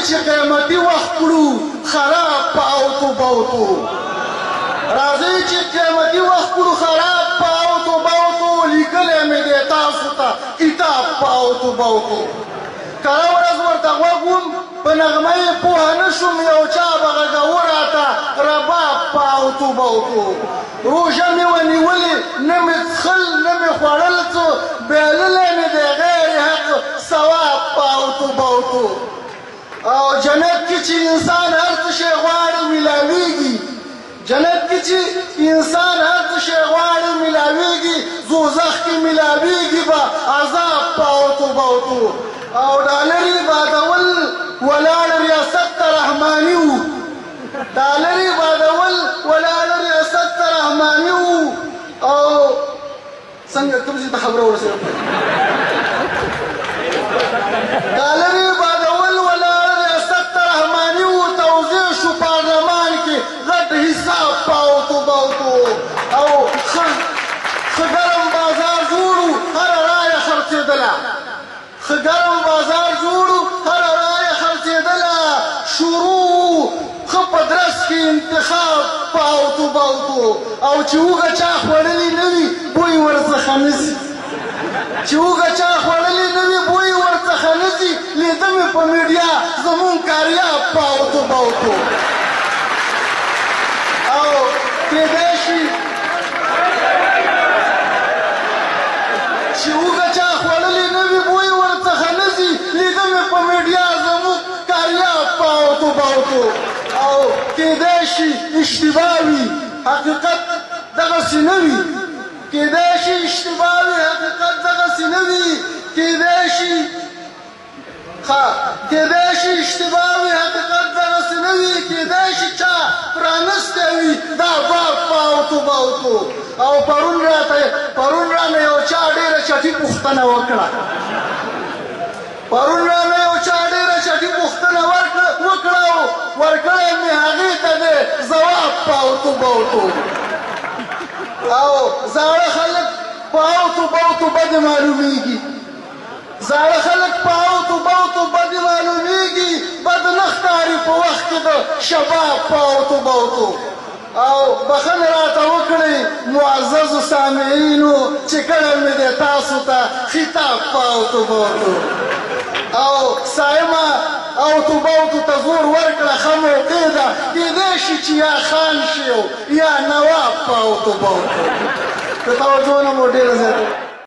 چې قیمتي وخت کړو خراب په اوتو بوتو راځئ چې قیمتي وخت کړو خراب په اوتو بوتو لیکلی مې دی تاسو ته کتاب په اوتو بوتو کله ورځ ورته غوږ وم په نغمه یې پوهه نه شوم یو چا به غږاوه راته رباب په اوتو بوتو روژه مې ونیولې نه مې څښل نه مې خوړل څه بایللی مې دی غیر حق ثواب په اوتو بوتو او جنت کې چې انسان هر څه شی غواړي ملاویږي جنت کې چې انسان هر څه شی غواړي ملاویږي دوزخ کې ملاویږي به عذاب په اوتو بوتو او ډالري بادول ولاړ ریاست ته رحماني وو ډالري بادول ولاړ ریاست ته رحماني وو او څنګه کوم ځای ته خبره ورسېده ډالري بادول ولاړ ریاست ته رحماني وو توزیع شو پارلمان کې غټ حساب په اوتو بوتو او ښه ګرم بازار جوړو هره رایه خرڅېدله ښه ګرم بازار جوړو هره رایه خرڅېدله شروع ښه په درس کې انتخاب په اوتو بوتو او چې اوږه چا خوړلې نه وي بوی ورڅخه نسي چې اوږه چا خوړلې نه وي بوی ورڅخه نسي لیده مې په میډیا زمونږ کاریاب په اوتو بوتو او کېدای شي چې اوږه چا خوړلې نه وي بوی ورڅخه نځي لیده مې په میډیا زموږ کاریاب په اوتو بوتو او کېدای شي اشتباه وي حقیقت دغسې نه وي کېدای شي اشتباه وي حقیقت دغسې نه وي کېدای شي اشتباه وي حقیقت دغسې نه وي کېدای شي چا پرانستی وي دا باب په اوتو بوتو او پرون رانه یو چا ډېره چټي پوښتنه وکړه ورکړی مې هغې ته دی ځواب په اوتو بوتو او زاړه خلک په اوتو بوتو بدې معلومیږي زاړه خلک په اوتو بوتو بدې معلومیږي بد نه ښکاري په وخت کې د شباب په اوتو بوتو او بخښنه راته وکړئ معززو سامعینو چې کړی مې دی تاسو ته خطاب په اوتو بوتو او سایمه اوتو بوتو ته زور ورکړه ښه موقع ده کېدای شي چې یا خان شي یا نواب په اوتو بوتو د توجه نه مو ډېره زیاته